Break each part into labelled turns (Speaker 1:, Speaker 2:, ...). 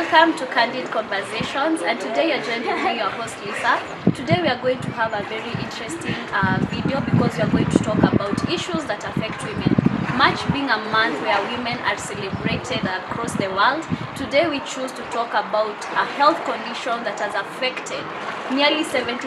Speaker 1: Welcome to Candid Conversations, and today you're joined with me, your host Lisa. Today we are going to have a very interesting video because we are going to talk about issues that affect women. March being a month where women are celebrated across the world, today we choose to talk about a health condition that has affected nearly 70%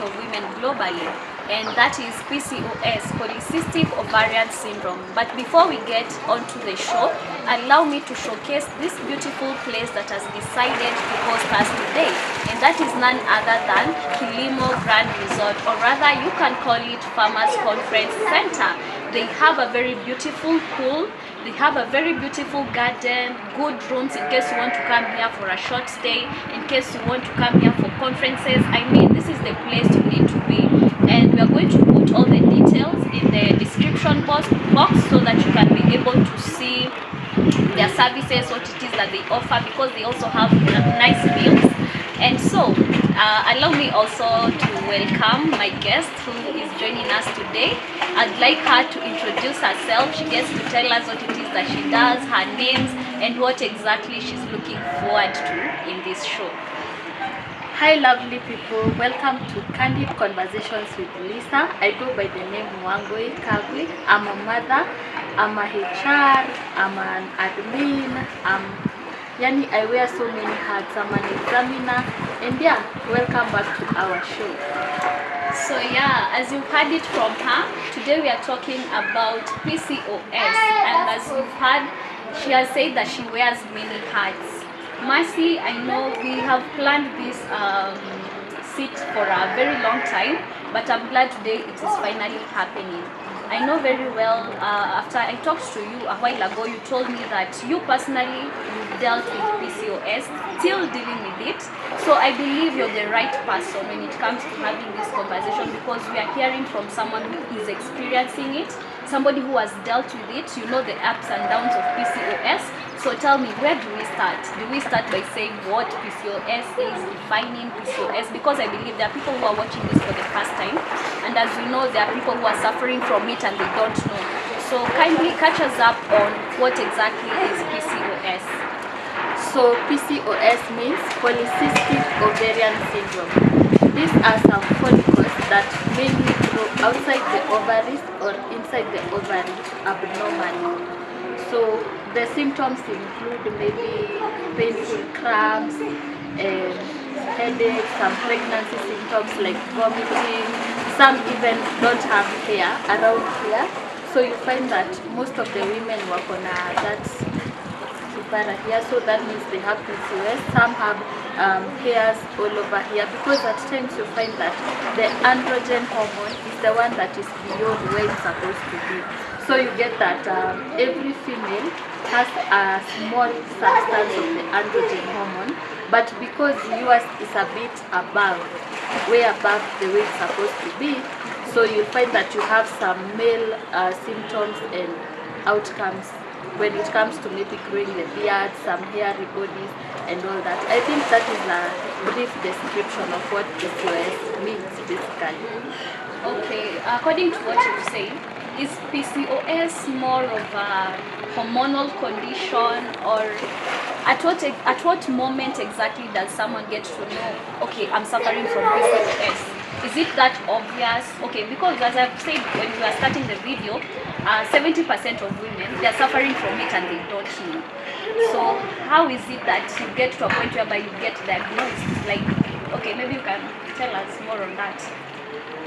Speaker 1: of women globally, and that is PCOS, polycystic ovarian syndrome. But before we get onto the show, allow me to showcase this beautiful place that has decided to host us today, and that is none other than Kilimo Garden Resort, or rather you can call it Farmers Conference Center. They have a very beautiful pool, they have a very beautiful garden, good rooms in case you want to come here for a short stay, in case you want to come here for conferences. I mean, this is the place you need to be, and we are going to put all the details in the description box so that you can be able to see their services, what it is that they offer, because they also have nice meals. And so allow me also to welcome my guest who is joining us today. I'd like her to introduce herself. She gets to tell us what it is that she does, her names, and what exactly she's looking forward to in this show.
Speaker 2: Hi lovely people, welcome to Candid Conversations with Lisa. I go by the name Kagwi. I'm a mother, I'm a HR, I'm an admin, I wear so many hats. I'm an examiner, and yeah, welcome back to our show.
Speaker 1: So yeah, as you've heard it from her, today we are talking about PCOS, and as you've heard, she has said that she wears many hats. Mercy, I know we have planned this seat for a very long time, but I'm glad today it is finally happening. I know very well, after I talked to you a while ago, you told me that you personally dealt with PCOS, still dealing with it. So I believe you're the right person when it comes to having this conversation, because we are hearing from someone who is experiencing it, somebody who has dealt with it. You know the ups and downs of PCOS. So tell me, where do we start? Do we start by saying what PCOS is, defining PCOS? Because I believe there are people who are watching this for the first time, and as we know, there are people who are suffering from it and they don't know. So kindly catch us up on what exactly is PCOS.
Speaker 2: So PCOS means polycystic ovarian syndrome. These are some follicles that mainly grow outside the ovaries or inside the ovary abnormally. So the symptoms include maybe painful cramps, headaches, some pregnancy symptoms like vomiting. Some even don't have hair around here. So you find that most of the women work on that kipara here, so that means they have PCOS. Some have hairs all over here, because at times you find that the androgen hormone is the one that is beyond where it's supposed to be. So you get that every female has a small substance of the androgen hormone, but because yours is a bit above, way above the way it's supposed to be, so you'll find that you have some male symptoms and outcomes when it comes to maybe growing the beard, some hairy bodies, and all that. I think that is a brief description of what PCOS means basically.
Speaker 1: Okay, according to what you say, is PCOS more of a hormonal condition, or at what moment exactly does someone get to know, okay, I'm suffering from PCOS? Is it that obvious? Okay, because as I've said when we are starting the video, 70% of women, they are suffering from it and they don't know. So how is it that you get to a point whereby you get diagnosed? Like, okay, maybe you can tell us more on that.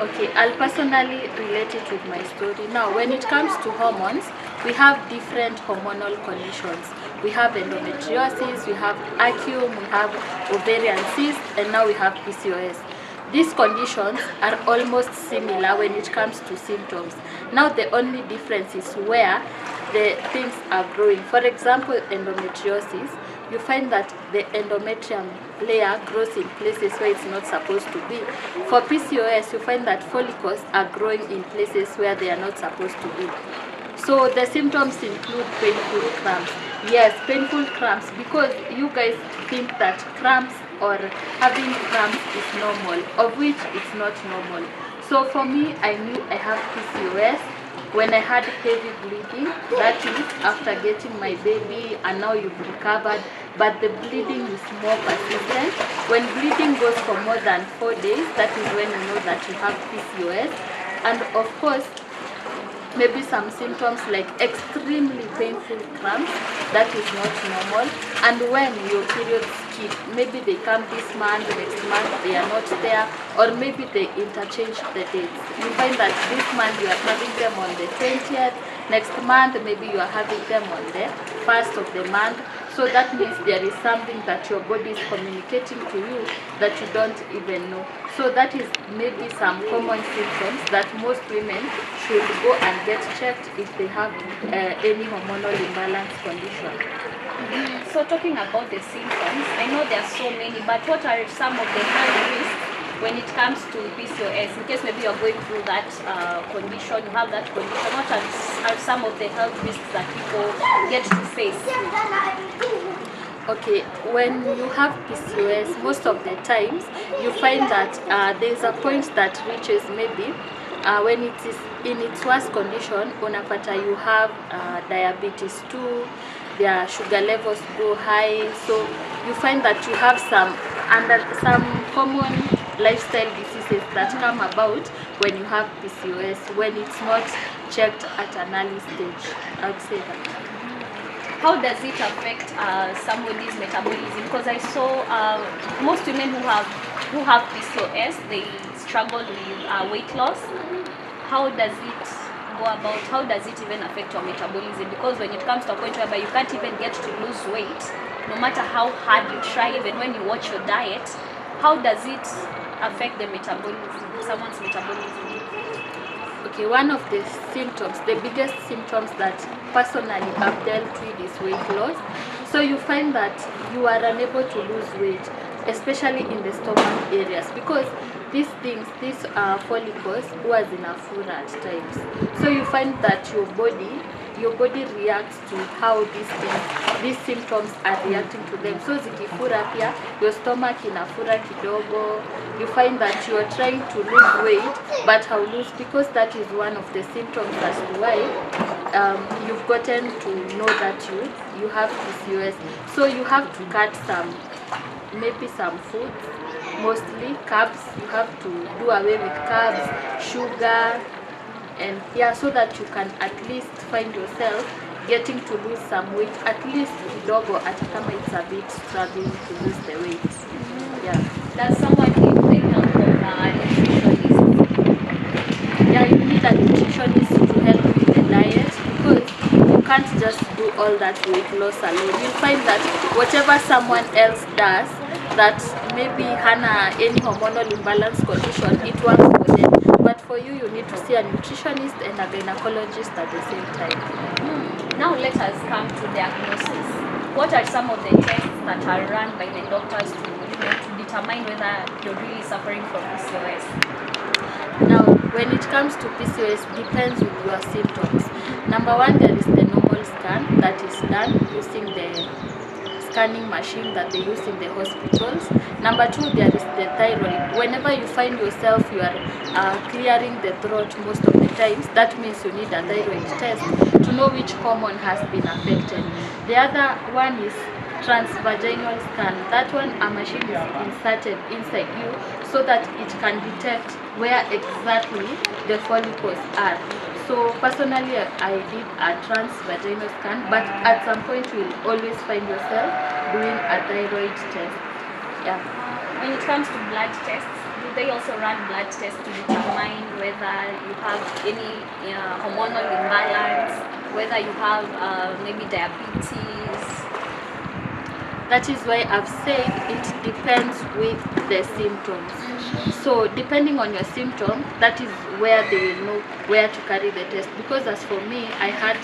Speaker 2: Okay, I'll personally relate it with my story. Now, when it comes to hormones, we have different hormonal conditions. We have endometriosis, we have acne, we have ovarian cyst, and now we have PCOS. These conditions are almost similar when it comes to symptoms. Now, the only difference is where the things are growing. For example, endometriosis, you find that the endometrium layer grows in places where it's not supposed to be. For PCOS, you find that follicles are growing in places where they are not supposed to be. So the symptoms include painful cramps. Yes, painful cramps, because you guys think that cramps or having cramps is normal, of which it's not normal. So for me, I knew I have PCOS when I had heavy bleeding. That is after getting my baby, and now you've recovered. but the bleeding is more persistent. When bleeding goes for more than 4 days, that is when you know that you have PCOS. And of course, maybe some symptoms like extremely painful cramps, that is not normal. And when your periods skip, maybe they come this month, next month they are not there, or maybe they interchange the dates. You find that this month you are having them on the 20th, next month maybe you are having them on the 1st of the month. So that means there is something that your body is communicating to you that you don't even know. So that is maybe some common symptoms that most women should go and get checked if they have any hormonal imbalance condition.
Speaker 1: So talking about the symptoms, I know there are so many, but what are some of the health risks when it comes to PCOS? In case maybe you're going through that condition, you have that condition, what are some of the health risks that people get to face?
Speaker 2: Okay, when you have PCOS, most of the times you find that there's a point that reaches maybe when it is in its worst condition, unapata you have diabetes too, their sugar levels go high, so you find that you have some common lifestyle diseases that come about when you have PCOS, when it's not checked at an early stage. I would say that.
Speaker 1: How does it affect somebody's metabolism? Because I saw most women who have PCOS, they struggle with weight loss. How does it go about? How does it even affect your metabolism? Because when it comes to a point whereby you can't even get to lose weight, no matter how hard you try, even when you watch your diet, how does it affect the metabolism, someone's metabolism?
Speaker 2: Okay, one of the symptoms, the biggest symptoms that personally I've dealt with is weight loss. So you find that you are unable to lose weight, especially in the stomach areas, because these follicles was in a fura at times. So you find that your body reacts to how these symptoms are reacting to them. So zikifura pia, your stomach inafura kidogo, you find that you are trying to lose weight but how lose, because that is one of the symptoms as to why you've gotten to know that you have PCOS. So you have to cut maybe some foods, mostly carbs. You have to do away with carbs, sugar, and yeah, so that you can at least find yourself getting to lose some weight, at least kidogo, at kama it's a bit struggling to lose the weight. Yeah.
Speaker 1: Does someone need the help of a nutritionist?
Speaker 2: Yeah, you need a nutritionist to help you with the diet, because you can't just do all that weight loss alone. You find that whatever someone else does, that maybe hana any hormonal imbalance condition, it works for them. But for you, you need to see a nutritionist and a gynecologist at the same time.
Speaker 1: Now let us come to diagnosis. What are some of the tests that are run by the doctors to determine whether you're really suffering from PCOS?
Speaker 2: Now, when it comes to PCOS, depends with your symptoms. Number one, there is the normal scan that is done using the scanning machine that they use in the hospitals. Number two, there is the thyroid. Whenever you find yourself you are clearing the throat most of the times, that means you need a thyroid test to know which hormone has been affected. The other one is transvaginal scan. That one, a machine is inserted inside you so that it can detect where exactly the follicles are. So personally, I did a transvaginal scan, but at some point you will always find yourself doing a thyroid test. Yeah.
Speaker 1: When it comes to blood tests, do they also run blood tests to determine whether you have any hormonal imbalance, whether you have maybe diabetes?
Speaker 2: That is why I've said it depends with the symptoms. So depending on your symptom, that is where they will know where to carry the test. Because as for me, I had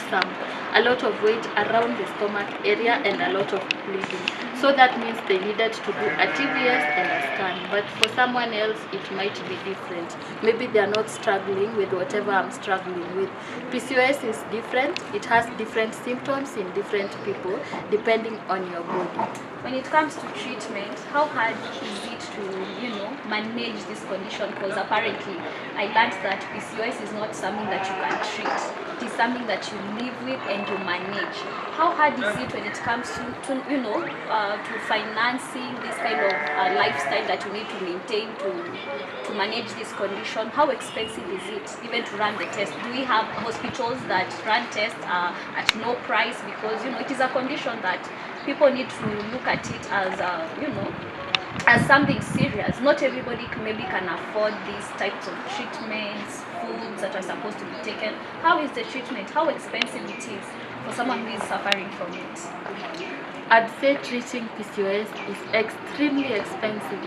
Speaker 2: a lot of weight around the stomach area and a lot of bleeding. So that means they needed to do a TVS and a scan. But for someone else, it might be different. Maybe they are not struggling with whatever I'm struggling with. PCOS is different. It has different symptoms in different people, depending on your body.
Speaker 1: When it comes to treatment, how hard is it to, you know, manage this condition? Because apparently I learned that PCOS is not something that you can treat. It is something that you live with and you manage. How hard is it when it comes to you know, to financing this kind of lifestyle that you need to maintain to manage this condition? How expensive is it even to run the test? Do we have hospitals that run tests at no price? Because, you know, it is a condition that people need to look at it as, you know, as something serious. Not everybody maybe can afford these types of treatments, foods that are supposed to be taken. How is the treatment? How expensive it is for someone who is suffering from it?
Speaker 2: I'd say treating PCOS is extremely expensive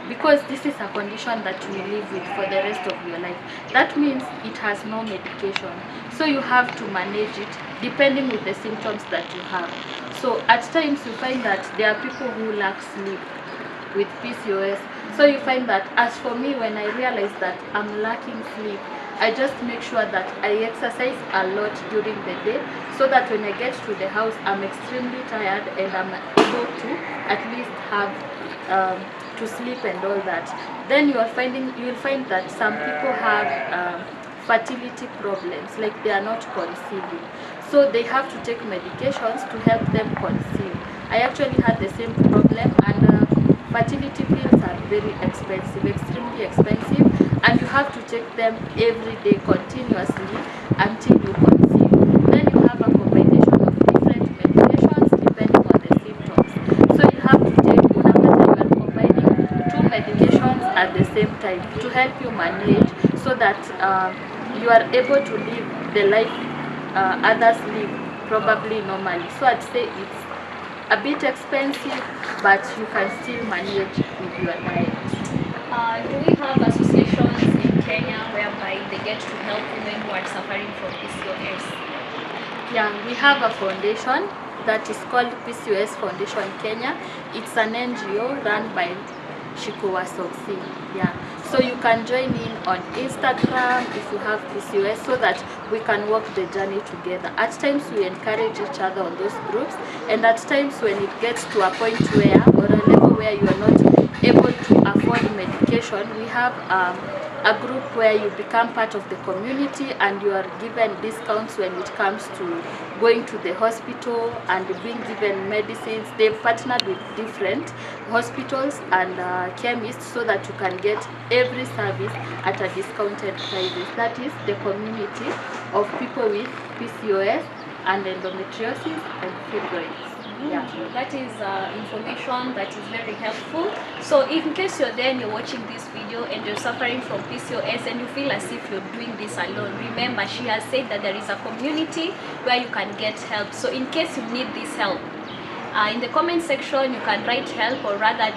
Speaker 2: because this is a condition that you live with for the rest of your life. That means it has no medication. So you have to manage it depending with the symptoms that you have. So at times you find that there are people who lack sleep with PCOS. So you find that, as for me, when I realize that I'm lacking sleep, I just make sure that I exercise a lot during the day, so that when I get to the house, I'm extremely tired and I'm able to at least have to sleep and all that. Then you will find that some people have fertility problems, like they are not conceiving, so they have to take medications to help them conceive. I actually had the same problem, and fertility pills are very expensive, extremely expensive, and you have to take them every day continuously until you conceive. Then you have a combination of different medications depending on the symptoms. So you have to take, unapata you are combining two medications at the same time to help you manage, so that you are able to live the life others live probably normally. So I'd say it's a bit expensive, but you can still manage with your diet.
Speaker 1: Do we have associations in Kenya whereby they get to help women who are suffering from PCOS?
Speaker 2: Yeah, we have a foundation that is called PCOS Foundation Kenya. It's an NGO run by Kikuyu. Yeah, so you can join in on Instagram if you have PCOS, so that we can walk the journey together. At times we encourage each other on those groups, and at times when it gets to a point where, or a level where you are not able to afford medication, we have a group where you become part of the community and you are given discounts when it comes to going to the hospital and being given medicines. They've partnered with different hospitals and chemists, so that you can get every service at a discounted prices. That is the community of people with PCOS and endometriosis and fibroids. Yeah.
Speaker 1: That is information that is very helpful. So in case you're there and you're watching this video and you're suffering from PCOS and you feel as if you're doing this alone, remember, she has said that there is a community where you can get help. So in case you need this help, in the comment section you can write help, or rather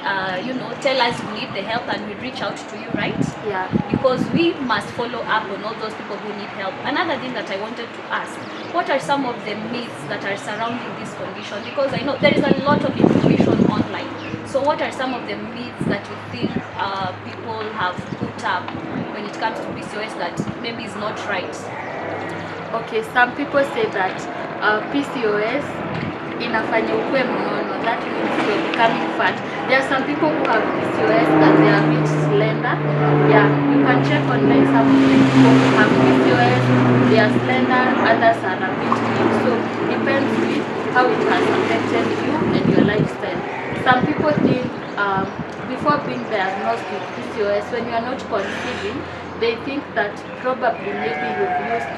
Speaker 1: you know, tell us you need the help and we'll reach out to you, right?
Speaker 2: Yeah,
Speaker 1: because we must follow up on all those people who need help. Another thing that I wanted to ask, what are some of the myths that are surrounding this condition? Because I know there is a lot of information online. So what are some of the myths that you think people have put up when it comes to PCOS that maybe is not right?
Speaker 2: okay, some people say that PCOS inafanya ukue mnono. That means you're becoming fat. There are some people who have PCOS and they are a bit slender. Yeah, you can check online. Some people who have PCOS, they are slender, others are a bit big. So depends with how it has affected you and your lifestyle. Some people think before being diagnosed with PCOS, when you are not conceiving, they think that probably maybe you've used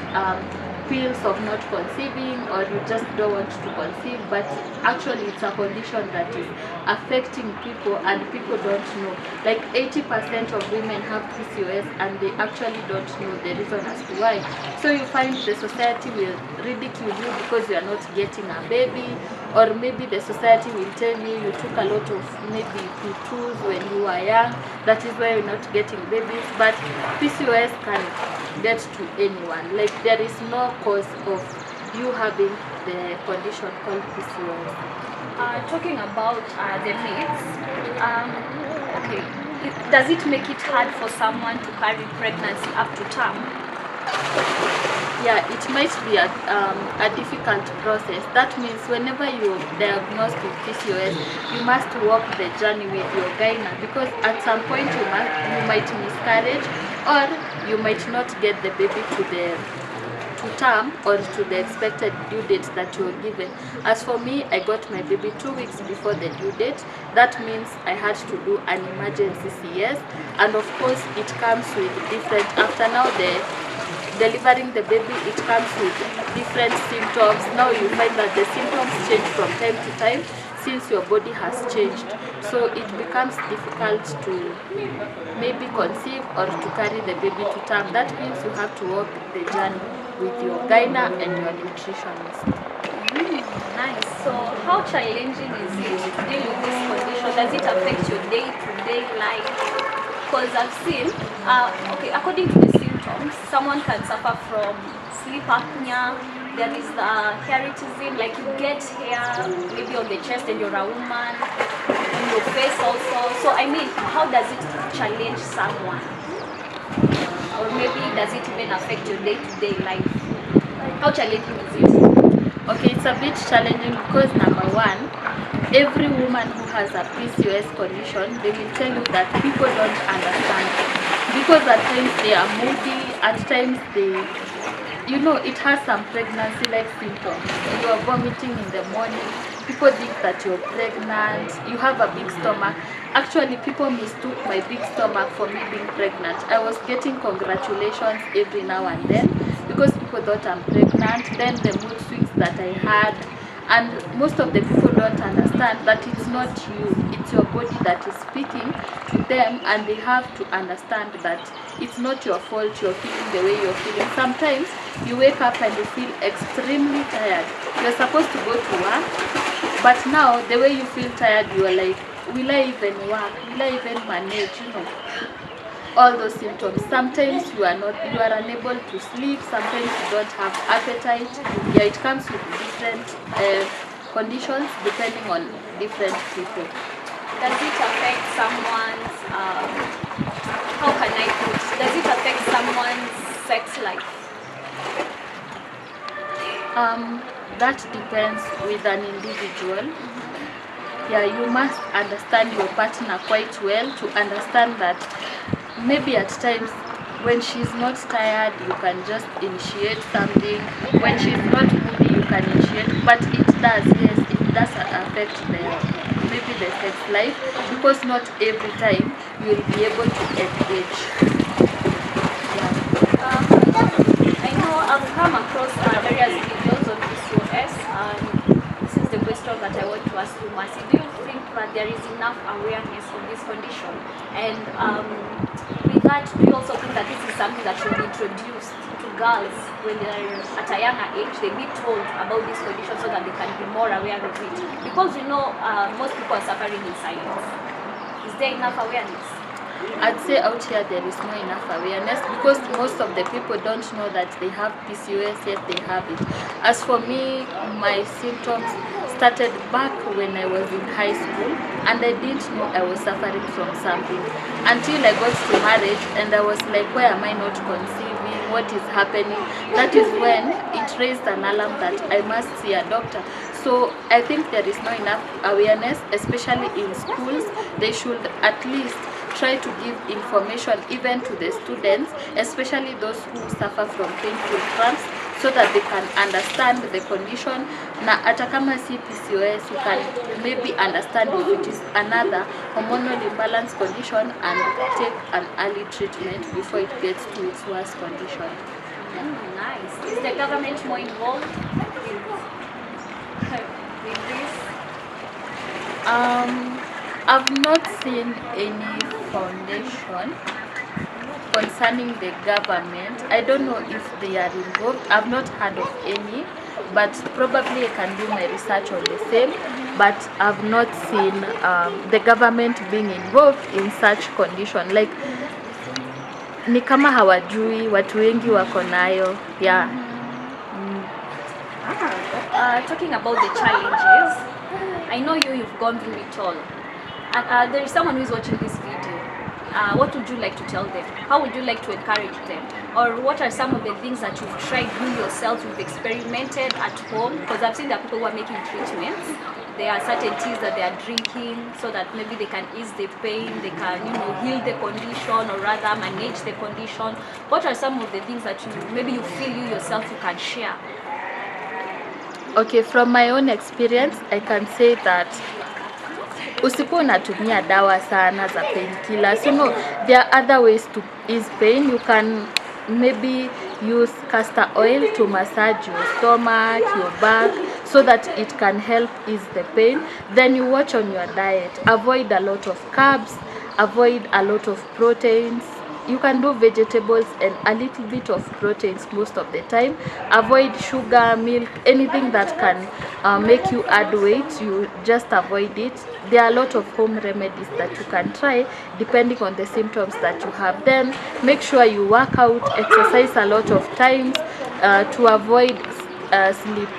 Speaker 2: pills of not conceiving, or you just don't want to conceive, but actually it's a condition that is affecting people and people don't know. Like 80% of women have PCOS and they actually don't know the reason as to why. So you find the society will ridicule you because you are not getting a baby, or maybe the society will tell you you took a lot of maybe P2s when you were young, that is why you're not getting babies. But PCOS can get to anyone. Like there is no cause of you having the condition called PCOS.
Speaker 1: Talking about the myths, okay, does it make it hard for someone to carry pregnancy up to term?
Speaker 2: yeah, it might be a difficult process. That means whenever you're diagnosed with PCOS, you must walk the journey with your gyna, because at some point you might miscarriage, or you might not get the baby to term or to the expected due date that you were given. As for me, I got my baby 2 weeks before the due date. That means I had to do an emergency CS, and of course it comes with different, after now delivering the baby, it comes with different symptoms. Now you find that the symptoms change from time to time since your body has changed, so it becomes difficult to maybe conceive or to carry the baby to term. That means you have to walk the journey with your gyna and your nutritionist.
Speaker 1: Nice. So how challenging is it to deal with this condition? Does it affect your day-to-day life? Because I've seen, okay, according to the symptoms, someone can suffer from sleep apnea. There is hairitism, like you get hair maybe on the chest and you're a woman, on your face also. So I mean, how does it challenge someone? Or maybe does it even affect your day-to-day life? How challenging is it?
Speaker 2: Okay, it's a bit challenging because number one, every woman who has a PCOS condition, they will tell you that people don't understand, because at times they are moody, at times it has some pregnancy-like symptoms. You are vomiting in the morning, people think that you're pregnant, you have a big stomach. Actually, people mistook my big stomach for me being pregnant. I was getting congratulations every now and then because people thought I'm pregnant. Then the mood swings that I had, and most of the people don't understand that it's not you, it's your body that is speaking to them, and they have to understand that it's not your fault you're feeling the way you're feeling. Sometimes you wake up and you feel extremely tired. You're supposed to go to work, but now the way you feel tired, you are like, will I even work? Will I even manage? All those symptoms. Sometimes you are unable to sleep. Sometimes you don't have appetite. Yeah, it comes with different conditions depending on different people.
Speaker 1: Does it affect someone's, how can I put, does it affect someone's sex life?
Speaker 2: That depends with an individual. Yeah, you must understand your partner quite well to understand that maybe at times when she's not tired, you can just initiate something. When she's not moody, you can initiate. But it does, yes, it does affect maybe the sex life, because not every time you will be able to engage.
Speaker 1: I know I've come across various videos on PCOS, and this is the question that I want to ask you, Mercy. Do you think that there is enough awareness of this condition? And with that, do you also think that this is something that should be introduced to girls when they're at a younger age? They be told about this condition so that they can be more aware of it? Because most people are suffering in silence. Is there enough awareness?
Speaker 2: I'd say out here there is not enough awareness, because most of the people don't know that they have PCOS, yet they have it. As for me, my symptoms started back when I was in high school, and I didn't know I was suffering from something until I got to marriage, and I was like, why am I not conceiving? What is happening? That is when it raised an alarm that I must see a doctor. So I think there is not enough awareness, especially in schools. They should at least try to give information even to the students, especially those who suffer from painful cramps, so that they can understand the condition. Na hata kama si PCOS, you can maybe understand if it is another hormonal imbalance condition and take an early treatment before it gets to its worst condition.
Speaker 1: Nice. Is the government more involved with this?
Speaker 2: I've not seen any foundation concerning the government. I don't know if they are involved. I've not heard of any, but probably I can do my research on the same. But I've not seen the government being involved in such condition. Like, ni kama hawajui, watu wengi wako nayo. Yeah.
Speaker 1: Talking about the challenges, I know you've gone through it all. And there is someone who is watching this video. what would you like to tell them? How would you like to encourage them? Or what are some of the things that you've tried you yourself, you've experimented at home? Because I've seen that people who are making treatments, there are certain teas that they are drinking so that maybe they can ease the pain, they can, you know, heal the condition, or rather manage the condition. What are some of the things that maybe you feel you yourself you can share?
Speaker 2: Okay, from my own experience, I can say that usipo unatumia dawa sana za painkillers, you know, there are other ways to ease pain. You can maybe use castor oil to massage your stomach, your back, so that it can help ease the pain. Then you watch on your diet, avoid a lot of carbs, avoid a lot of proteins. You can do vegetables and a little bit of proteins most of the time. Avoid sugar, milk, anything that can make you add weight. You just avoid it. There are a lot of home remedies that you can try depending on the symptoms that you have. Then make sure you work out, exercise a lot of times to avoid sleep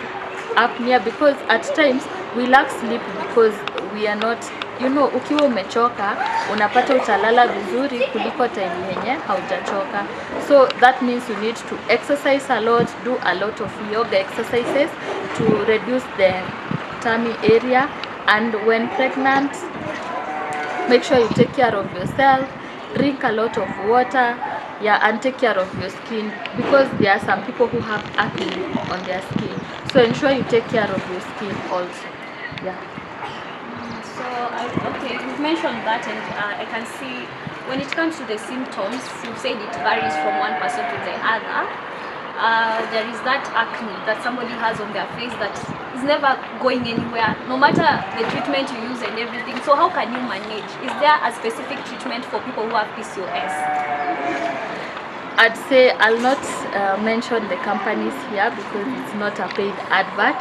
Speaker 2: apnea, because at times we lack sleep because we are not, you know, ukiwa umechoka unapata utalala vizuri kuliko time yenye haujachoka. So that means you need to exercise a lot, do a lot of yoga exercises to reduce the tummy area. And when pregnant, make sure you take care of yourself, drink a lot of water, yeah, and take care of your skin, because there are some people who have acne on their skin. So ensure you take care of your skin also. Yeah.
Speaker 1: So, okay, you've mentioned that, and I can see when it comes to the symptoms, you said it varies from one person to the other. There is that acne that somebody has on their face that is never going anywhere, no matter the treatment you use and everything. So how can you manage? Is there a specific treatment for people who have PCOS?
Speaker 2: I'd say I'll not mention the companies here because it's not a paid advert,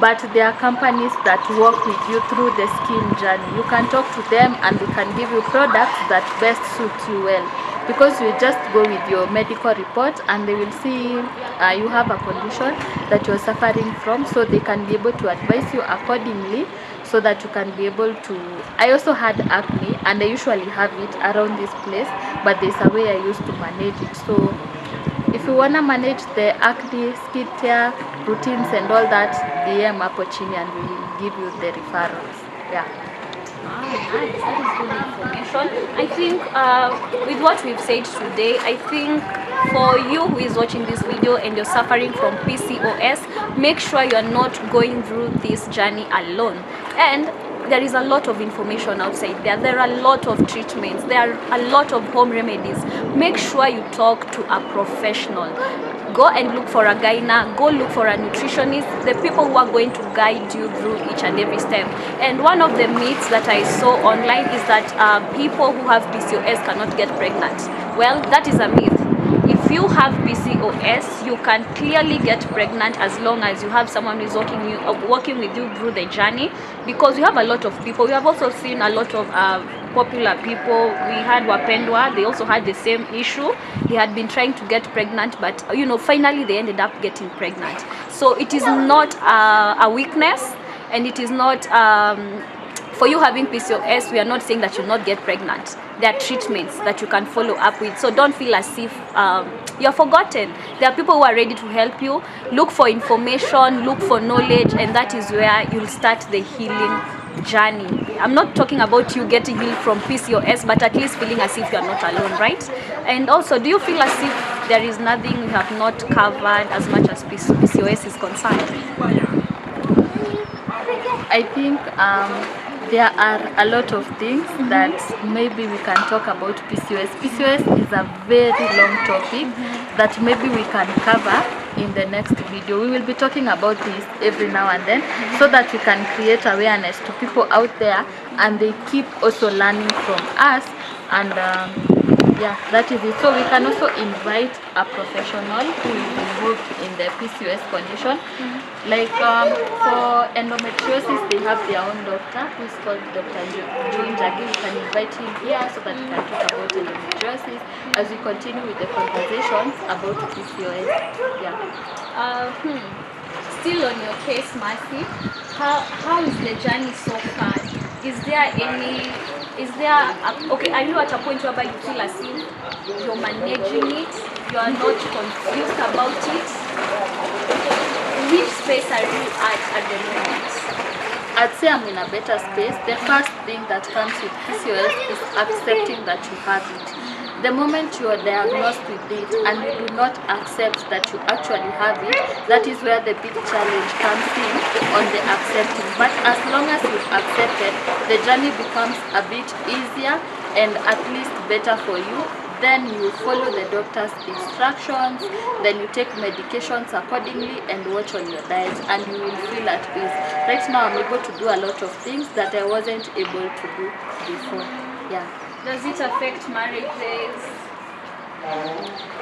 Speaker 2: but there are companies that work with you through the skin journey. You can talk to them and they can give you products that best suit you well, because you just go with your medical report and they will see you have a condition that you're suffering from, so they can be able to advise you accordingly, so that you can be able to. I also had acne and I usually have it around this place, but there's a way I used to manage it. So if you wanna manage the acne, skin care, routines and all that, DM hapo chini and we will give you the referrals. Yeah.
Speaker 1: Nice. That is good information. I think with what we've said today, I think for you who is watching this video and you're suffering from PCOS, make sure you're not going through this journey alone. And there is a lot of information outside there. There are a lot of treatments. There are a lot of home remedies. Make sure you talk to a professional. Go and look for a gyna, go look for a nutritionist, the people who are going to guide you through each and every step. And one of the myths that I saw online is that people who have PCOS cannot get pregnant. Well, that is a myth. If you have PCOS, you can clearly get pregnant as long as you have someone who is working with you through the journey, because we have a lot of people. We have also seen a lot of popular people. We had Wapendwa, they also had the same issue. They had been trying to get pregnant, but you know, finally they ended up getting pregnant. So it is not a weakness, and it is not for you having PCOS, we are not saying that you'll not get pregnant. There are treatments that you can follow up with. So don't feel as if you're forgotten. There are people who are ready to help you. Look for information, look for knowledge, and that is where you'll start the healing journey. I'm not talking about you getting healed from PCOS, but at least feeling as if you're not alone, right? And also, do you feel as if there is nothing we have not covered as much as PCOS is concerned?
Speaker 2: I think there are a lot of things that maybe we can talk about PCOS. PCOS is a very long topic that maybe we can cover in the next video. We will be talking about this every now and then, so that we can create awareness to people out there and they keep also learning from us. And yeah, that is it. So we can also invite a professional who is involved in the PCOS condition. Like for endometriosis, they have their own doctor who is called Dr. Join Jagi. We can invite him here so that we can talk about endometriosis as we continue with the conversations about PCOS. Yeah.
Speaker 1: Still on your case, Mercy, how is the journey so far? Is there Is there okay, are you at a point whereby you feel as if you're managing it, you are not confused about it? Which space are you at the moment?
Speaker 2: I'd say I'm in a better space. The first thing that comes with PCOS is accepting that you have it. The moment you are diagnosed with it and you do not accept that you actually have it, that is where the big challenge comes in on the accepting. But as long as you've accepted, the journey becomes a bit easier and at least better for you. Then you follow the doctor's instructions, then you take medications accordingly and watch on your diet, and you will feel at ease. Right now I'm able to do a lot of things that I wasn't able to do before. Yeah.
Speaker 1: Does it affect marriages?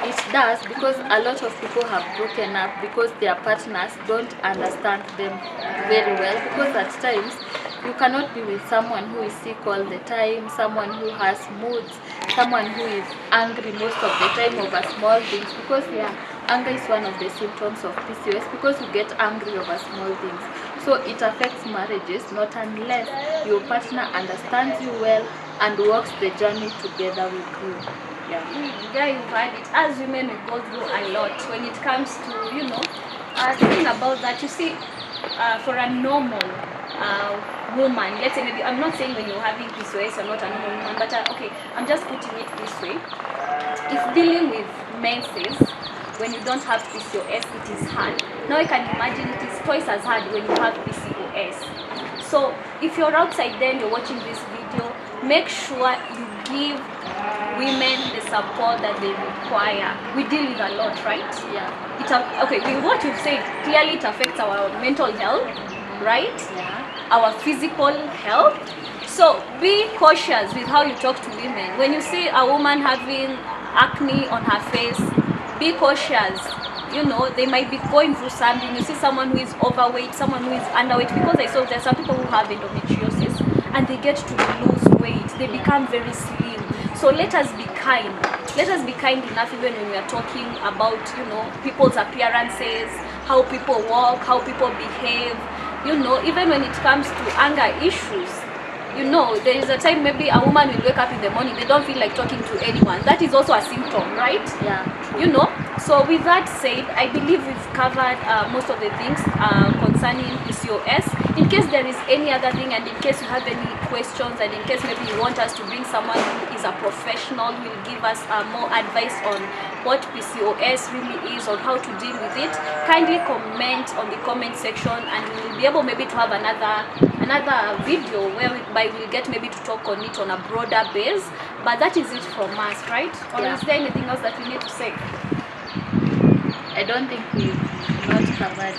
Speaker 2: It does, because a lot of people have broken up because their partners don't understand them very well, because at times you cannot be with someone who is sick all the time, someone who has moods, someone who is angry most of the time over small things, because anger is one of the symptoms of PCOS, because you get angry over small things. So it affects marriages, not unless your partner understands you well and walks the journey together with you. Yeah.
Speaker 1: Yeah, you've had it. As women, we go through a lot when it comes to, thinking about that. You see, for a normal woman, let's say maybe, I'm not saying when you're having PCOS you're not a normal woman, but okay, I'm just putting it this way. If dealing with menses when you don't have PCOS, it is hard. Now you can imagine it is twice as hard when you have PCOS. So if you're outside there and you're watching this video, make sure you give women the support that they require. We deal with a lot, right?
Speaker 2: Yeah.
Speaker 1: Okay, with what you've said, clearly it affects our mental health, right?
Speaker 2: Yeah.
Speaker 1: Our physical health. So be cautious with how you talk to women. When you see a woman having acne on her face, be cautious. They might be going through something. You see someone who is overweight, someone who is underweight, because I saw there's some people who have endometriosis and they get to lose weight. They become very slim. So let us be kind. Let us be kind enough even when we are talking about, people's appearances, how people walk, how people behave. Even when it comes to anger issues, there is a time maybe a woman will wake up in the morning, they don't feel like talking to anyone. That is also a symptom, right?
Speaker 2: Yeah.
Speaker 1: So with that said, I believe we've covered most of the things concerning PCOS. In case there is any other thing, and in case you have any questions, and in case maybe you want us to bring someone who is a professional who will give us more advice on what PCOS really is or how to deal with it, kindly comment on the comment section, and we will be able maybe to have another video whereby we'll get maybe to talk on it on a broader base. But that is it from us, right? Or is there anything else that we need to say?
Speaker 2: I don't think we've not covered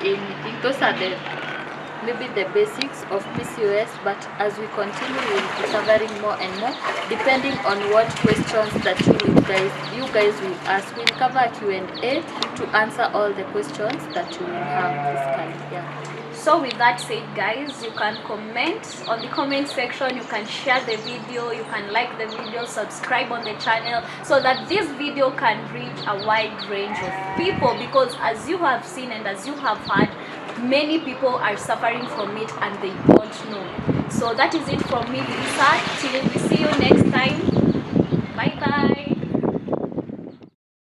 Speaker 2: anything. Those are maybe the basics of PCOS, but as we continue, we'll be covering more and more depending on what questions that you guys will ask. We'll cover a Q&A to answer all the questions that you will have this time. Yeah.
Speaker 1: So with that said, guys, you can comment on the comment section, you can share the video, you can like the video, subscribe on the channel, so that this video can reach a wide range of people, because as you have seen and as you have heard, many people are suffering from it and they don't know. So that is it from me, Lisa. Till we see you next time. Bye bye.